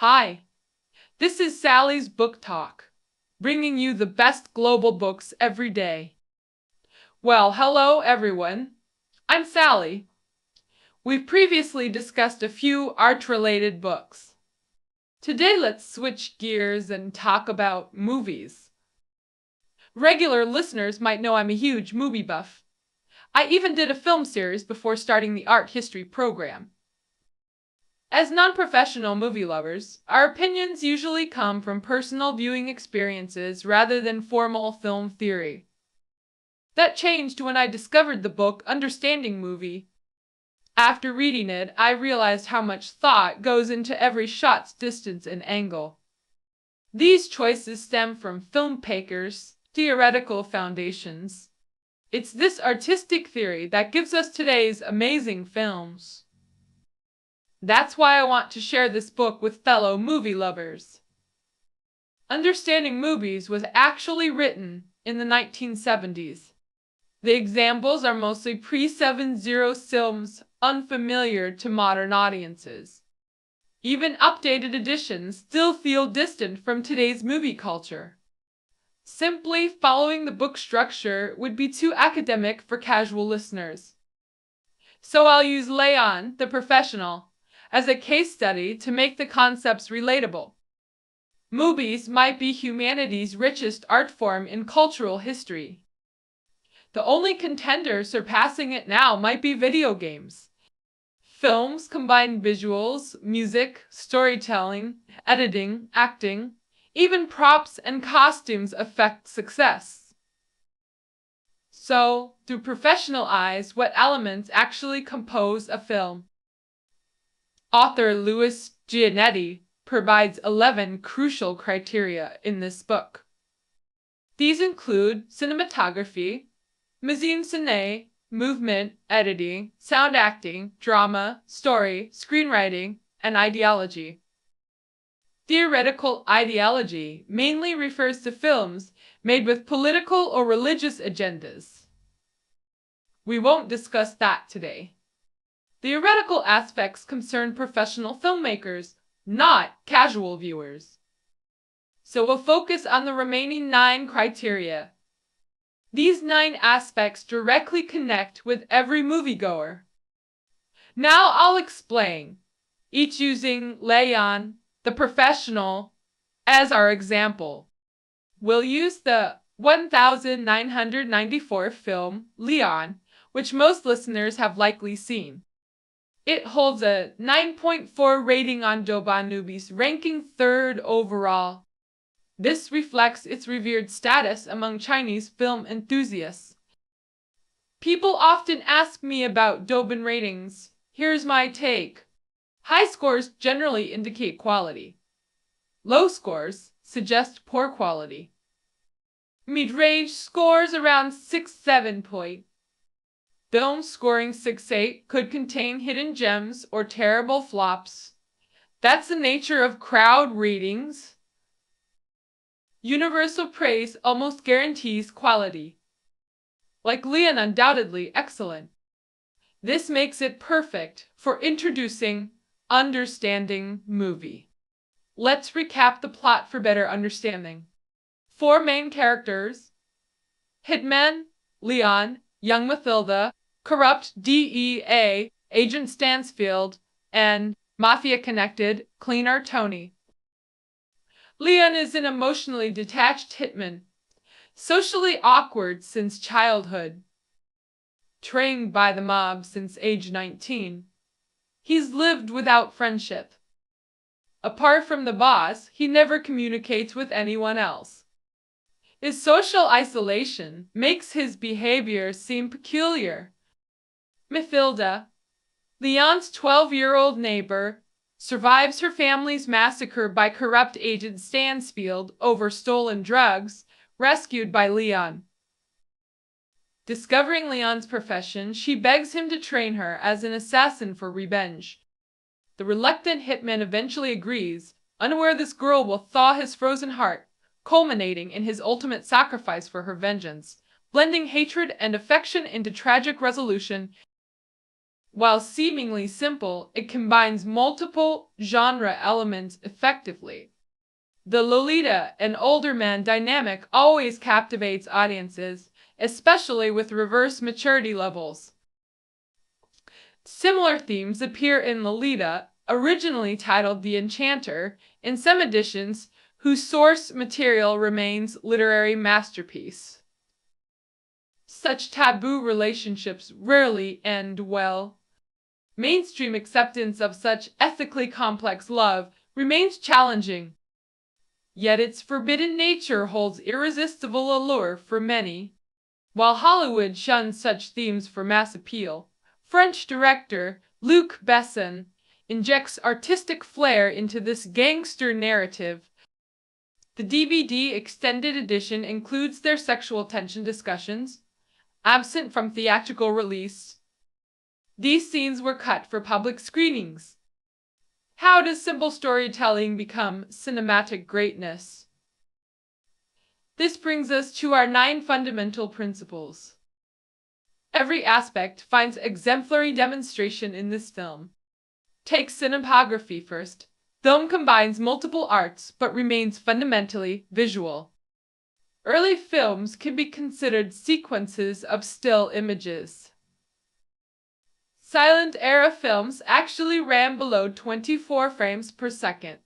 Hi, this is Sally's Book Talk, bringing you the best global books every day. Well, hello everyone. I'm Sally. We've previously discussed a few art-related books. Today let's switch gears and talk about movies. Regular listeners might know I'm a huge movie buff. I even did a film series before starting the art history program. As non-professional movie lovers, our opinions usually come from personal viewing experiences rather than formal film theory. That changed when I discovered the book Understanding Movie. After reading it, I realized how much thought goes into every shot's distance and angle. These choices stem from filmmakers' theoretical foundations. It's this artistic theory that gives us today's amazing films. That's why I want to share this book with fellow movie lovers. Understanding Movies was actually written in the 1970s. The examples are mostly pre-70 films unfamiliar to modern audiences. Even updated editions still feel distant from today's movie culture. Simply following the book structure would be too academic for casual listeners. So I'll use Leon, the professional, as a case study to make the concepts relatable. Movies might be humanity's richest art form in cultural history. The only contender surpassing it now might be video games. Films combine visuals, music, storytelling, editing, acting, even props and costumes affect success. So, through professional eyes, what elements actually compose a film? Author Louis Giannetti provides 11 crucial criteria in this book. These include cinematography, mise-en-scène, movement, editing, sound acting, drama, story, screenwriting, and ideology. Theoretical ideology mainly refers to films made with political or religious agendas. We won't discuss that today. Theoretical aspects concern professional filmmakers, not casual viewers. So we'll focus on the remaining 9 criteria. These 9 aspects directly connect with every moviegoer. Now I'll explain, each using Leon, the professional, as our example. We'll use the 1994 film Leon, which most listeners have likely seen. It holds a 9.4 rating on Douban Movies, ranking 3rd overall. This reflects its revered status among Chinese film enthusiasts. People often ask me about Douban ratings. Here's my take. High scores generally indicate quality. Low scores suggest poor quality. Mid-range scores around 6-7 point. Films scoring 6-8 could contain hidden gems or terrible flops. That's the nature of crowd ratings. Universal praise almost guarantees quality. Like Leon, undoubtedly excellent. This makes it perfect for introducing Understanding Movie. Let's recap the plot for better understanding. 4 main characters: Hitman, Leon, young Mathilda, corrupt DEA agent Stansfield, and mafia-connected cleaner Tony. Leon is an emotionally detached hitman, socially awkward since childhood, trained by the mob since age 19. He's lived without friendship. Apart from the boss, he never communicates with anyone else. His social isolation makes his behavior seem peculiar. Mathilda, Leon's 12-year-old neighbor, survives her family's massacre by corrupt agent Stansfield over stolen drugs, rescued by Leon. Discovering Leon's profession, she begs him to train her as an assassin for revenge. The reluctant hitman eventually agrees, unaware this girl will thaw his frozen heart, culminating in his ultimate sacrifice for her vengeance, blending hatred and affection into tragic resolution. While seemingly simple, it combines multiple genre elements effectively. The Lolita and older man dynamic always captivates audiences, especially with reverse maturity levels. Similar themes appear in Lolita, originally titled The Enchanter, in some editions whose source material remains literary masterpiece. Such taboo relationships rarely end well. Mainstream acceptance of such ethically complex love remains challenging. Yet its forbidden nature holds irresistible allure for many. While Hollywood shuns such themes for mass appeal, French director Luc Besson injects artistic flair into this gangster narrative. The DVD extended edition includes their sexual tension discussions, absent from theatrical release. These scenes were cut for public screenings. How does simple storytelling become cinematic greatness? This brings us to our 9 fundamental principles. Every aspect finds exemplary demonstration in this film. Take cinematography first. Film combines multiple arts but remains fundamentally visual. Early films can be considered sequences of still images. Silent era films actually ran below 24 frames per second.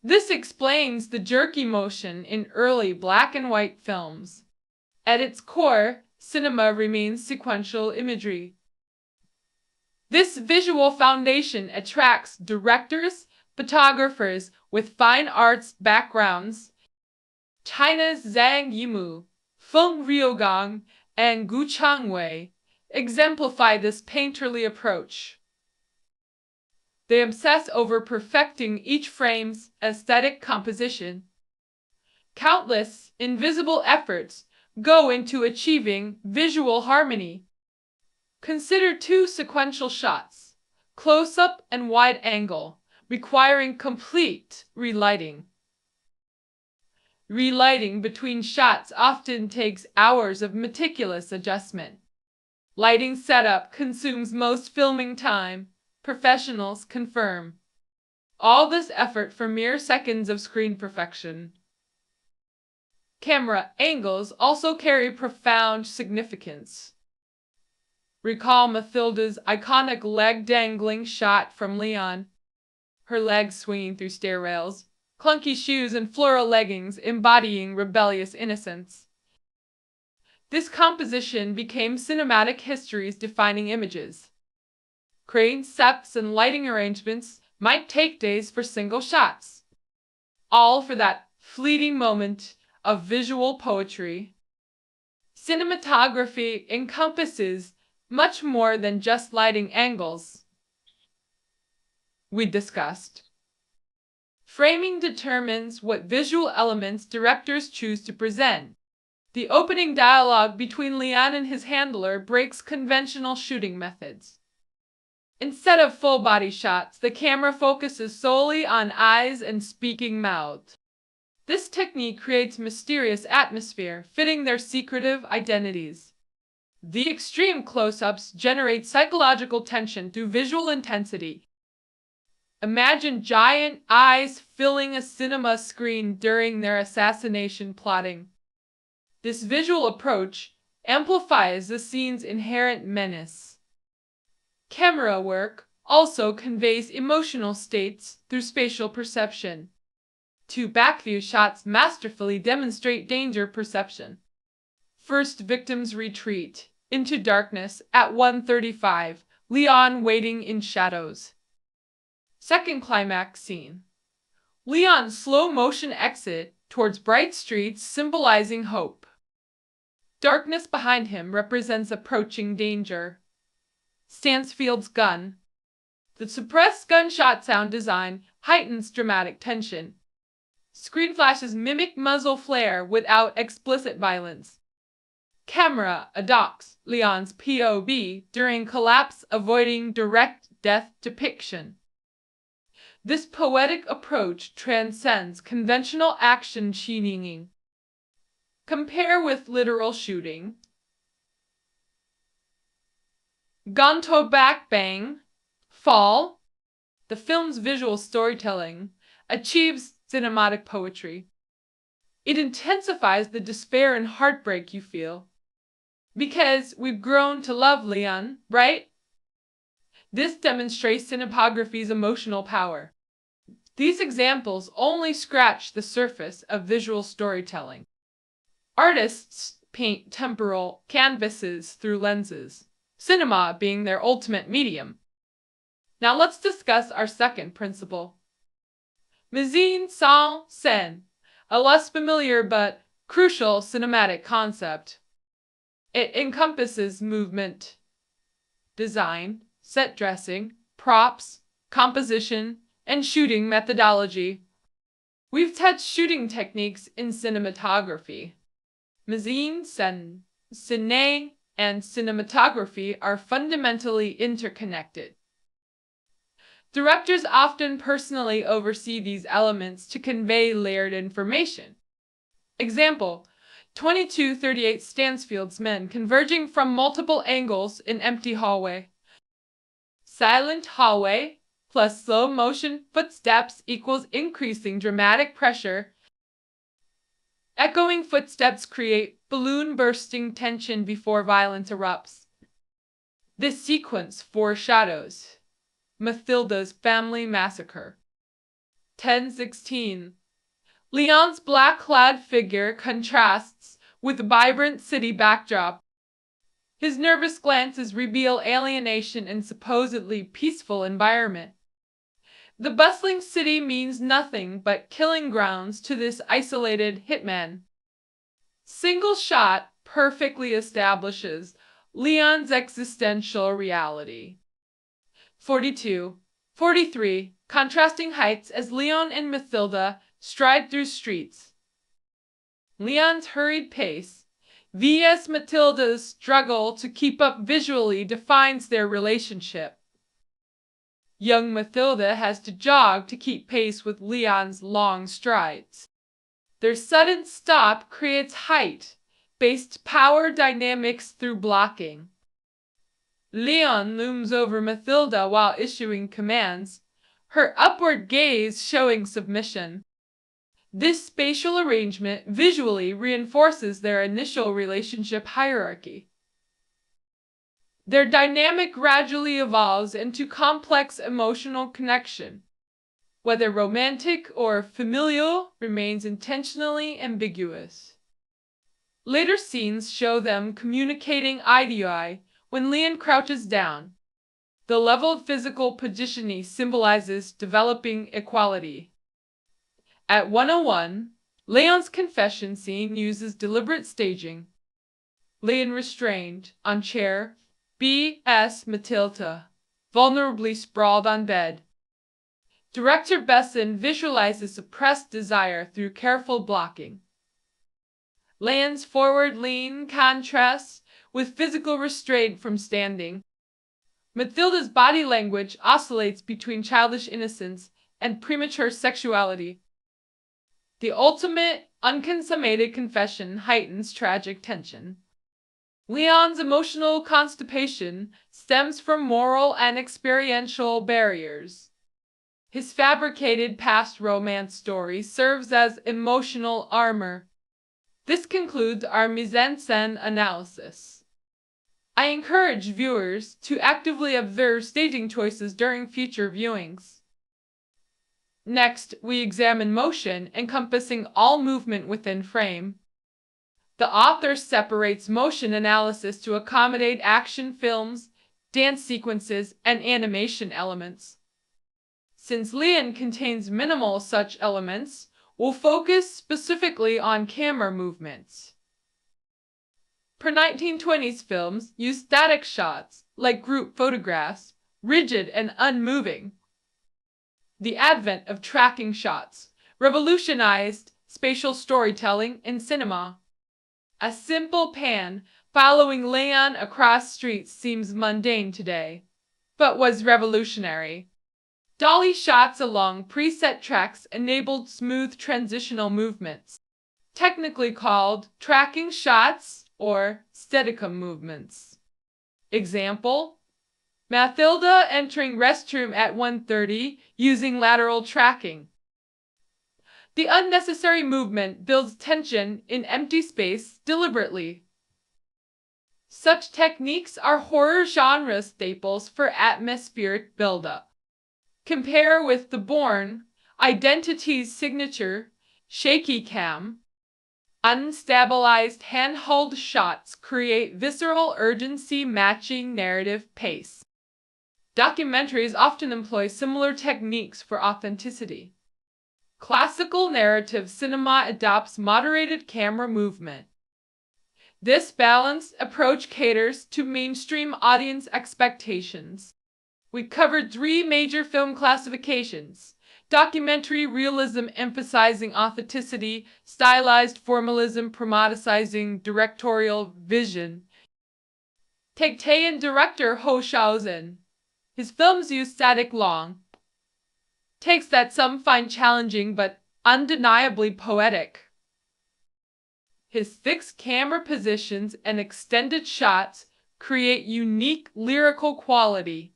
This explains the jerky motion in early black and white films. At its core, cinema remains sequential imagery. This visual foundation attracts directors, photographers with fine arts backgrounds. China's Zhang Yimou, Feng Riogong, and Gu Changwei exemplify this painterly approach. They obsess over perfecting each frame's aesthetic composition. Countless invisible efforts go into achieving visual harmony. Consider 2 sequential shots, close-up and wide angle, requiring complete relighting. Relighting between shots often takes hours of meticulous adjustment. Lighting setup consumes most filming time, professionals confirm. All this effort for mere seconds of screen perfection. Camera angles also carry profound significance. Recall Mathilda's iconic leg-dangling shot from Leon. Her legs swinging through stair rails, clunky shoes and floral leggings embodying rebellious innocence. This composition became cinematic history's defining images. Crane sets and lighting arrangements might take days for single shots, all for that fleeting moment of visual poetry. Cinematography encompasses much more than just lighting angles. We discussed. Framing determines what visual elements directors choose to present. The opening dialogue between Leon and his handler breaks conventional shooting methods. Instead of full-body shots, the camera focuses solely on eyes and speaking mouth. This technique creates mysterious atmosphere, fitting their secretive identities. The extreme close-ups generate psychological tension through visual intensity. Imagine giant eyes filling a cinema screen during their assassination plotting. This visual approach amplifies the scene's inherent menace. Camera work also conveys emotional states through spatial perception. 2 backview shots masterfully demonstrate danger perception. First victim's retreat into darkness at 1:35, Leon waiting in shadows. Second climax scene. Leon's slow motion exit towards bright streets symbolizing hope. Darkness behind him represents approaching danger. Stansfield's gun. The suppressed gunshot sound design heightens dramatic tension. Screen flashes mimic muzzle flare without explicit violence. Camera adopts Leon's POV during collapse, avoiding direct death depiction. This poetic approach transcends conventional action sheening. Compare with literal shooting. Gonto Back Bang, Fall. The film's visual storytelling achieves cinematic poetry. It intensifies the despair and heartbreak you feel. Because we've grown to love Leon, right? This demonstrates cinematography's emotional power. These examples only scratch the surface of visual storytelling. Artists paint temporal canvases through lenses, cinema being their ultimate medium. Now let's discuss our second principle. Mise-en-scène, a less familiar but crucial cinematic concept. It encompasses movement, design, set dressing, props, composition, and shooting methodology. We've touched shooting techniques in cinematography. Mise-en-scène, cine, and cinematography are fundamentally interconnected. Directors often personally oversee these elements to convey layered information. Example, 2238 Stansfield's men converging from multiple angles in empty hallway. Silent hallway plus slow motion footsteps equals increasing dramatic pressure. Echoing footsteps create balloon bursting tension before violence erupts. This sequence foreshadows Mathilda's family massacre. 10:16. Leon's black-clad figure contrasts with the vibrant city backdrop. His nervous glances reveal alienation in supposedly peaceful environment. The bustling city means nothing but killing grounds to this isolated hitman. Single shot perfectly establishes Leon's existential reality. 42. 43. Contrasting heights as Leon and Mathilda stride through streets. Leon's hurried pace vs. Mathilda's struggle to keep up visually defines their relationship. Young Mathilda has to jog to keep pace with Leon's long strides. Their sudden stop creates height-based power dynamics through blocking. Leon looms over Mathilda while issuing commands, her upward gaze showing submission. This spatial arrangement visually reinforces their initial relationship hierarchy. Their dynamic gradually evolves into complex emotional connection. Whether romantic or familial remains intentionally ambiguous. Later scenes show them communicating eye to eye when Leon crouches down. The leveled physical positioning symbolizes developing equality. At 101, Leon's confession scene uses deliberate staging. Leon restrained, on chair, B.S. Matilda, vulnerably sprawled on bed. Director Besson visualizes suppressed desire through careful blocking. Leon's forward lean contrasts with physical restraint from standing. Mathilda's body language oscillates between childish innocence and premature sexuality. The ultimate, unconsummated confession heightens tragic tension. Leon's emotional constipation stems from moral and experiential barriers. His fabricated past romance story serves as emotional armor. This concludes our mise-en-scène analysis. I encourage viewers to actively observe staging choices during future viewings. Next, we examine motion, encompassing all movement within frame. The author separates motion analysis to accommodate action films, dance sequences, and animation elements. Since Leon contains minimal such elements, we'll focus specifically on camera movements. Per-1920s films use static shots, like group photographs, rigid and unmoving. The advent of tracking shots revolutionized spatial storytelling in cinema. A simple pan following Leon across streets seems mundane today, but was revolutionary. Dolly shots along preset tracks enabled smooth transitional movements, technically called tracking shots or Steadicam movements. Example, Mathilda entering restroom at 1:30 using lateral tracking. The unnecessary movement builds tension in empty space deliberately. Such techniques are horror genre staples for atmospheric buildup. Compare with The Bourne, Identity's signature, shaky cam. Unstabilized handheld shots create visceral urgency matching narrative pace. Documentaries often employ similar techniques for authenticity. Classical narrative cinema adopts moderated camera movement. This balanced approach caters to mainstream audience expectations. We covered 3 major film classifications: documentary realism emphasizing authenticity, stylized formalism problematicizing directorial vision. Taektaean director Ho Shaozhen. His films use static long takes that some find challenging but undeniably poetic. His fixed camera positions and extended shots create unique lyrical quality.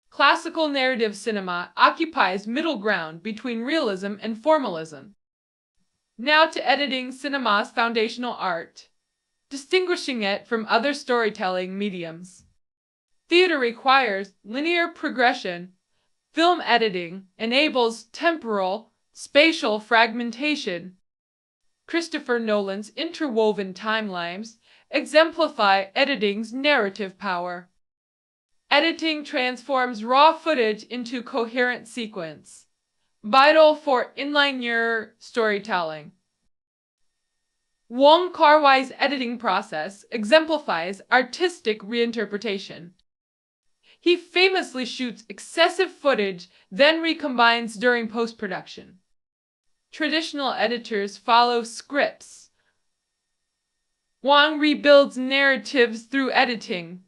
Classical narrative cinema occupies middle ground between realism and formalism. Now to editing cinema's foundational art, distinguishing it from other storytelling mediums. Theater requires linear progression. Film editing enables temporal, spatial fragmentation. Christopher Nolan's interwoven timelines exemplify editing's narrative power. Editing transforms raw footage into coherent sequence, vital for inlinear storytelling. Wong Kar-wai's editing process exemplifies artistic reinterpretation. He famously shoots excessive footage, then recombines during post-production. Traditional editors follow scripts. Wong rebuilds narratives through editing.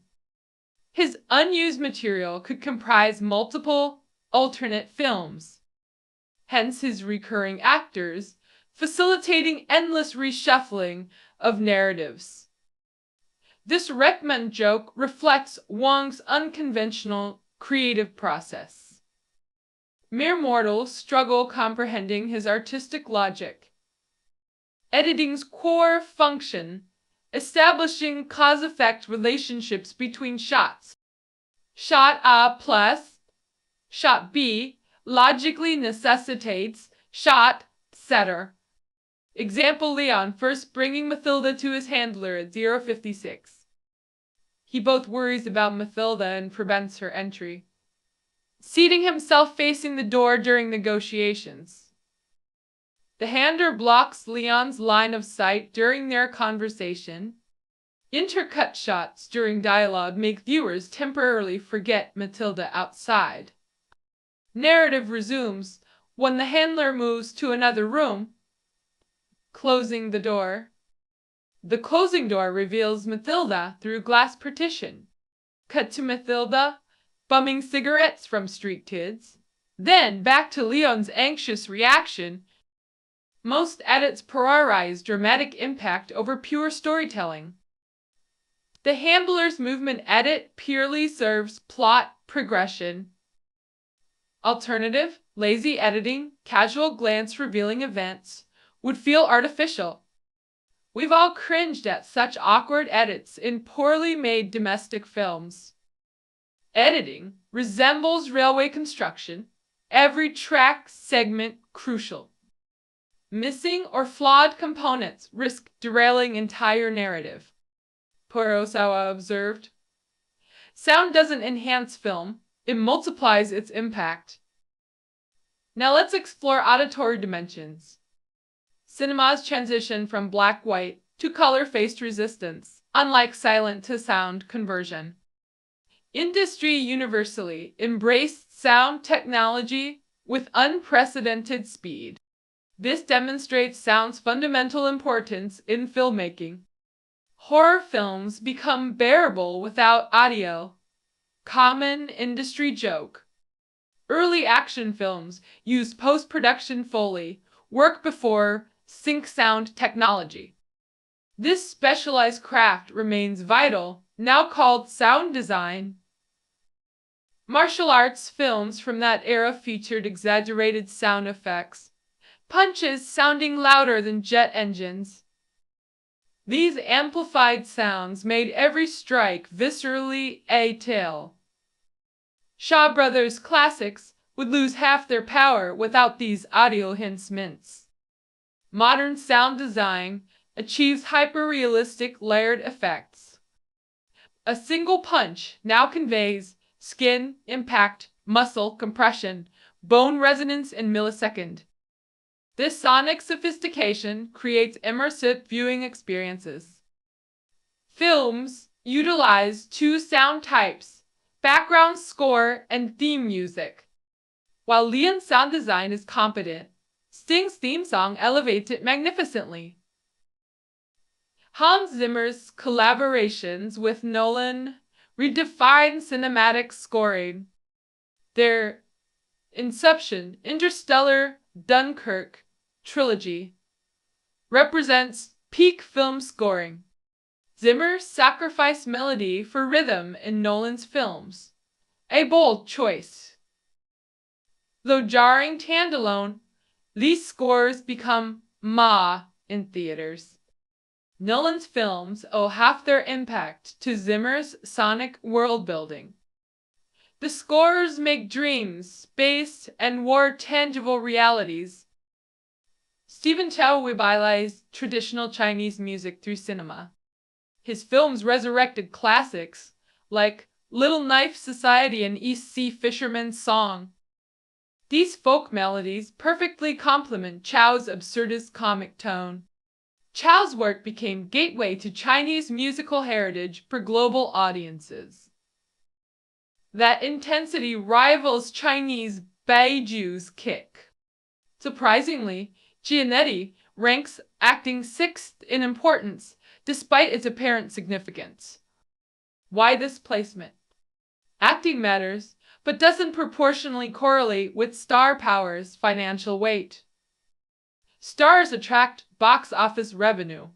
His unused material could comprise multiple alternate films. Hence his recurring actors, facilitating endless reshuffling of narratives. This Rekman joke reflects Wong's unconventional creative process. Mere mortals struggle comprehending his artistic logic. Editing's core function, establishing cause-effect relationships between shots. Shot A plus shot B logically necessitates shot setter. Example: Leon first bringing Mathilda to his handler at 0:56. He both worries about Mathilda and prevents her entry. Seating himself facing the door during negotiations. The handler blocks Leon's line of sight during their conversation. Intercut shots during dialogue make viewers temporarily forget Mathilda outside. Narrative resumes when the handler moves to another room, closing the door. The closing door reveals Mathilda through glass partition. Cut to Mathilda, bumming cigarettes from street kids. Then back to Leon's anxious reaction. Most edits prioritize dramatic impact over pure storytelling. The handler's movement edit purely serves plot progression. Alternative, lazy editing, casual glance revealing events, would feel artificial. We've all cringed at such awkward edits in poorly made domestic films. Editing resembles railway construction, every track segment crucial. Missing or flawed components risk derailing entire narrative. Kurosawa observed. Sound doesn't enhance film, it multiplies its impact. Now let's explore auditory dimensions. Cinema's transition from black-white to color-faced resistance, unlike silent-to-sound conversion. Industry universally embraced sound technology with unprecedented speed. This demonstrates sound's fundamental importance in filmmaking. Horror films become bearable without audio. Common industry joke. Early action films used post-production Foley work before sync sound technology. This specialized craft remains vital, now called sound design. Martial arts films from that era featured exaggerated sound effects, punches sounding louder than jet engines. These amplified sounds made every strike viscerally a-tale. Shaw Brothers classics would lose half their power without these audio enhancements. Modern sound design achieves hyper-realistic layered effects. A single punch now conveys skin impact, muscle compression, bone resonance in millisecond. This sonic sophistication creates immersive viewing experiences. Films utilize two sound types, background score and theme music. While Leon's sound design is competent, Sting's theme song elevates it magnificently. Hans Zimmer's collaborations with Nolan redefine cinematic scoring. Their Inception, Interstellar, Dunkirk trilogy represents peak film scoring. Zimmer sacrificed melody for rhythm in Nolan's films, a bold choice. Though jarring standalone, these scores become ma in theaters. Nolan's films owe half their impact to Zimmer's sonic world-building. The scores make dreams, space, and war tangible realities. Stephen Chow revitalized traditional Chinese music through cinema. His films resurrected classics like Little Knife Society and East Sea Fisherman's Song. These folk melodies perfectly complement Chow's absurdist comic tone. Chow's work became gateway to Chinese musical heritage for global audiences. That intensity rivals Chinese Baiju's kick. Surprisingly, Giannetti ranks acting sixth in importance, despite its apparent significance. Why this placement? Acting matters, but doesn't proportionally correlate with star power's financial weight. Stars attract box office revenue,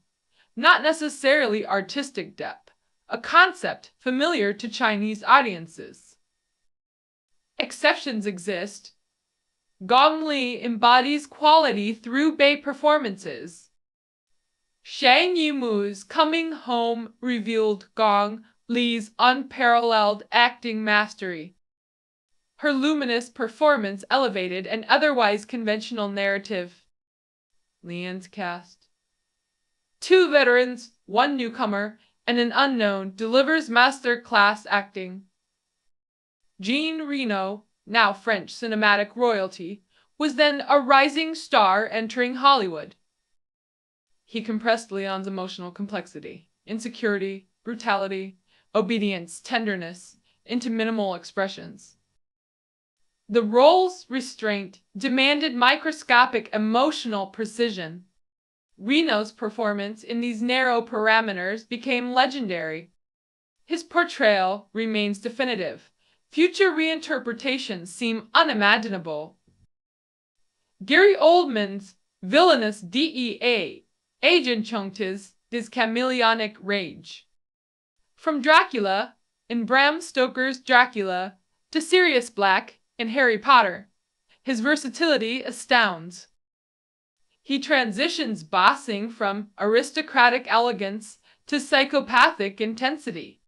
not necessarily artistic depth, a concept familiar to Chinese audiences. Exceptions exist. Gong Li embodies quality through Bei performances. Shang Yimou's Coming Home revealed Gong Li's unparalleled acting mastery. Her luminous performance elevated an otherwise conventional narrative. Leon's cast. Two veterans, one newcomer, and an unknown delivers master-class acting. Jean Reno, now French cinematic royalty, was then a rising star entering Hollywood. He compressed Leon's emotional complexity, insecurity, brutality, obedience, tenderness, into minimal expressions. The role's restraint demanded microscopic emotional precision. Reno's performance in these narrow parameters became legendary. His portrayal remains definitive. Future reinterpretations seem unimaginable. Gary Oldman's villainous DEA agent Chong's chameleonic rage. From Dracula in Bram Stoker's Dracula to Sirius Black in Harry Potter, his versatility astounds. He transitions bossing from aristocratic elegance to psychopathic intensity.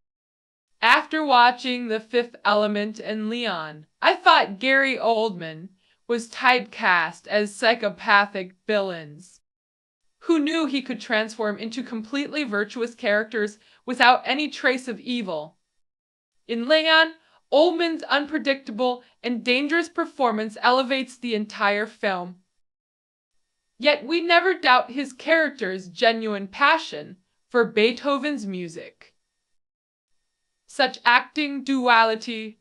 After watching The Fifth Element and Leon, I thought Gary Oldman was typecast as psychopathic villains. Who knew he could transform into completely virtuous characters without any trace of evil? In Leon, Oldman's unpredictable and dangerous performance elevates the entire film. Yet we never doubt his character's genuine passion for Beethoven's music. Such acting duality.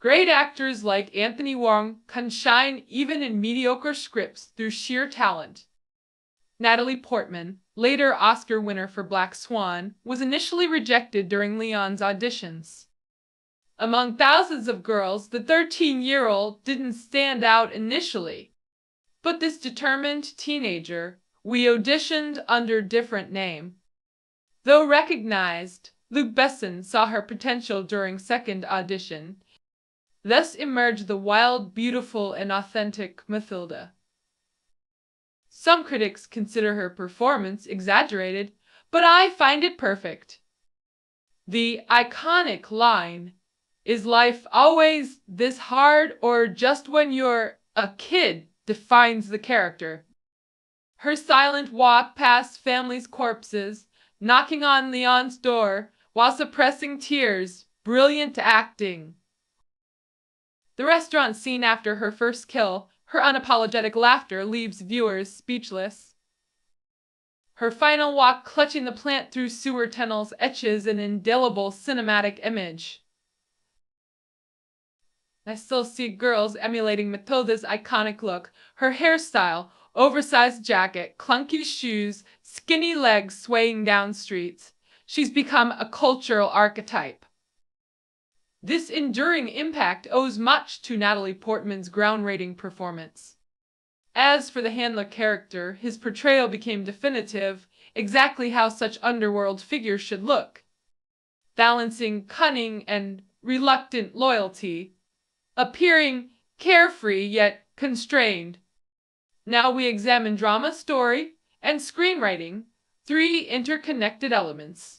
Great actors like Anthony Wong can shine even in mediocre scripts through sheer talent. Natalie Portman, later Oscar winner for Black Swan, was initially rejected during Leon's auditions. Among thousands of girls, the 13-year-old didn't stand out initially. But this determined teenager, we auditioned under different name. Though recognized, Luc Besson saw her potential during second audition. Thus emerged the wild, beautiful, and authentic Mathilda. Some critics consider her performance exaggerated, but I find it perfect. The iconic line, "Is life always this hard or just when you're a kid?" defines the character. Her silent walk past families' corpses, knocking on Leon's door while suppressing tears, brilliant acting. The restaurant scene after her first kill, her unapologetic laughter leaves viewers speechless. Her final walk clutching the plant through sewer tunnels etches an indelible cinematic image. I still see girls emulating Mathilda's iconic look, her hairstyle, oversized jacket, clunky shoes, skinny legs swaying down streets. She's become a cultural archetype. This enduring impact owes much to Natalie Portman's groundbreaking performance. As for the handler character, his portrayal became definitive, exactly how such underworld figures should look. Balancing cunning and reluctant loyalty, appearing carefree yet constrained. Now we examine drama, story, and screenwriting, three interconnected elements.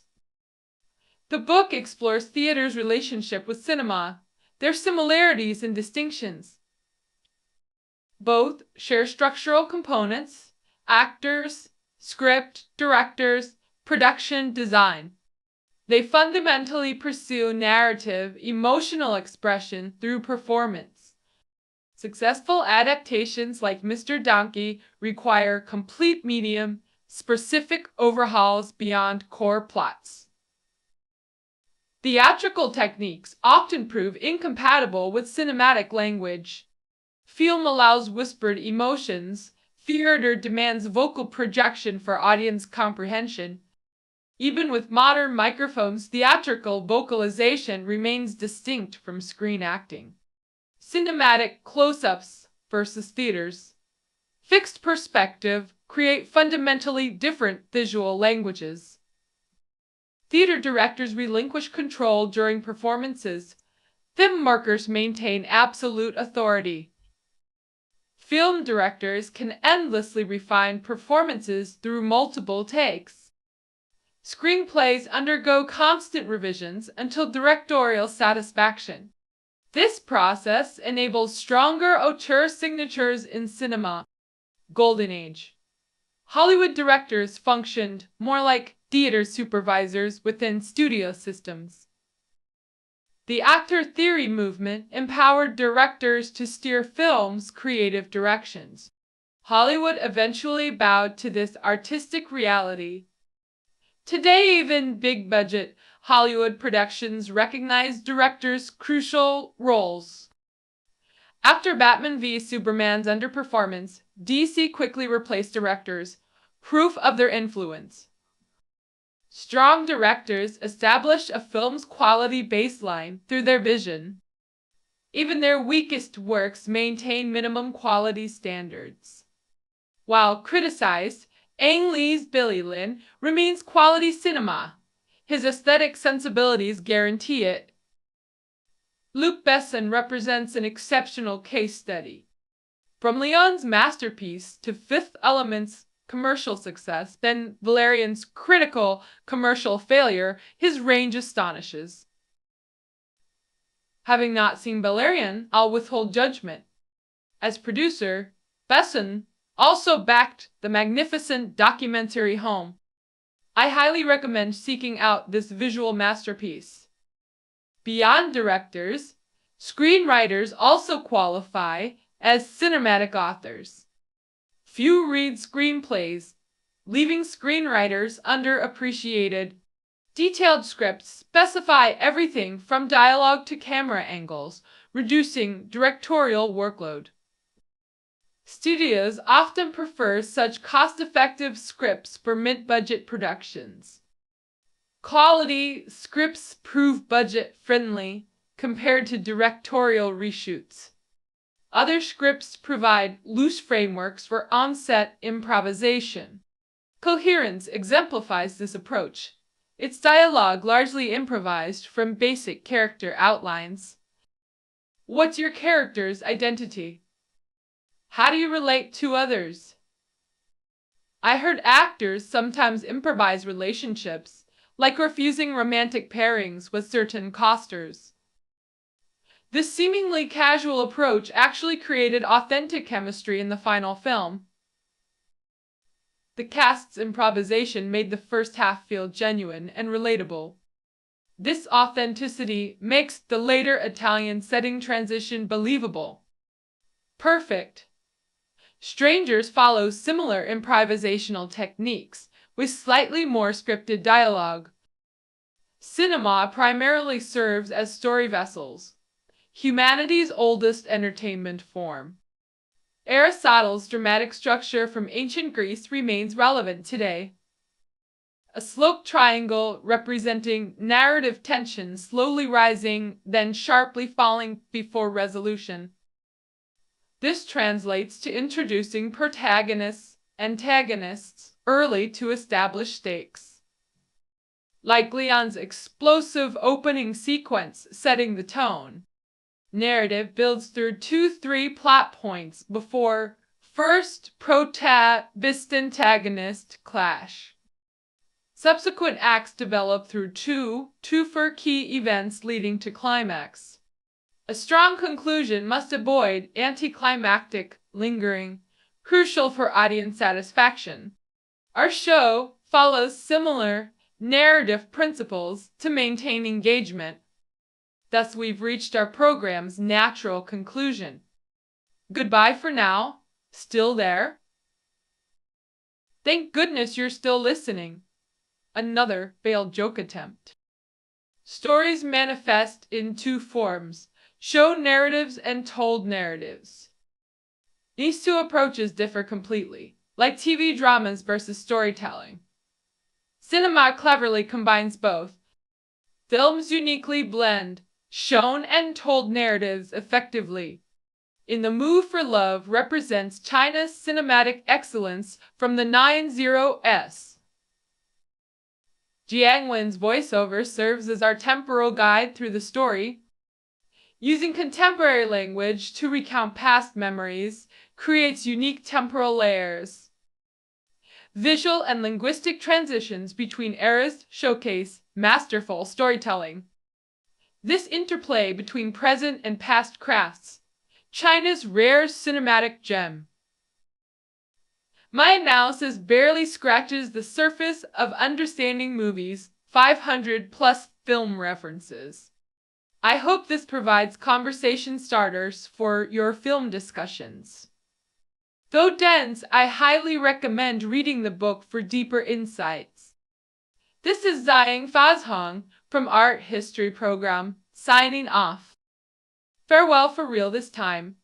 The book explores theater's relationship with cinema, their similarities and distinctions. Both share structural components: actors, script, directors, production design. They fundamentally pursue narrative, emotional expression through performance. Successful adaptations like Mr. Donkey require complete medium, specific overhauls beyond core plots. Theatrical techniques often prove incompatible with cinematic language. Film allows whispered emotions, theater demands vocal projection for audience comprehension. Even with modern microphones, theatrical vocalization remains distinct from screen acting. Cinematic close-ups versus theaters. Fixed perspective create fundamentally different visual languages. Theater directors relinquish control during performances. Film markers maintain absolute authority. Film directors can endlessly refine performances through multiple takes. Screenplays undergo constant revisions until directorial satisfaction. This process enables stronger auteur signatures in cinema. Golden Age. Hollywood directors functioned more like theater supervisors within studio systems. The actor theory movement empowered directors to steer films' creative directions. Hollywood eventually bowed to this artistic reality. Today, even big-budget Hollywood productions recognize directors' crucial roles. After Batman v Superman's underperformance, DC quickly replaced directors, proof of their influence. Strong directors establish a film's quality baseline through their vision. Even their weakest works maintain minimum quality standards. While criticized, Ang Lee's Billy Lynn remains quality cinema. His aesthetic sensibilities guarantee it. Luc Besson represents an exceptional case study. From Leon's masterpiece to Fifth Element's commercial success, then Valerian's critical commercial failure, his range astonishes. Having not seen Valerian, I'll withhold judgment. As producer, Besson also backed the magnificent documentary Home. I highly recommend seeking out this visual masterpiece. Beyond directors, screenwriters also qualify as cinematic authors. Few read screenplays, leaving screenwriters underappreciated. Detailed scripts specify everything from dialogue to camera angles, reducing directorial workload. Studios often prefer such cost-effective scripts for mid-budget productions. Quality scripts prove budget-friendly compared to directorial reshoots. Other scripts provide loose frameworks for on-set improvisation. Coherence exemplifies this approach. Its dialogue largely improvised from basic character outlines. What's your character's identity? How do you relate to others? I heard actors sometimes improvise relationships, like refusing romantic pairings with certain casters. This seemingly casual approach actually created authentic chemistry in the final film. The cast's improvisation made the first half feel genuine and relatable. This authenticity makes the later Italian setting transition believable. Perfect. Strangers follows similar improvisational techniques, with slightly more scripted dialogue. Cinema primarily serves as story vessels, humanity's oldest entertainment form. Aristotle's dramatic structure from ancient Greece remains relevant today. A sloped triangle representing narrative tension slowly rising, then sharply falling before resolution. This translates to introducing protagonists, antagonists, early to establish stakes. Like Leon's explosive opening sequence setting the tone, narrative builds through 2-3 plot points before first protagonist-antagonist clash. Subsequent acts develop through two key events leading to climax. A strong conclusion must avoid anticlimactic lingering, crucial for audience satisfaction. Our show follows similar narrative principles to maintain engagement. Thus, we've reached our program's natural conclusion. Goodbye for now. Still there? Thank goodness you're still listening. Another failed joke attempt. Stories manifest in two forms: show narratives and told narratives. These two approaches differ completely, like TV dramas versus storytelling. Cinema cleverly combines both. Films uniquely blend shown and told narratives effectively. In the Mood for Love represents China's cinematic excellence from the 90s. Jiang Wen's voiceover serves as our temporal guide through the story. Using contemporary language to recount past memories creates unique temporal layers. Visual and linguistic transitions between eras showcase masterful storytelling. This interplay between present and past crafts China's rare cinematic gem. My analysis barely scratches the surface of understanding movies' 500 plus film references. I hope this provides conversation starters for your film discussions. Though dense, I highly recommend reading the book for deeper insights. This is Zhang Fazhong from Art History Program, signing off. Farewell for real this time.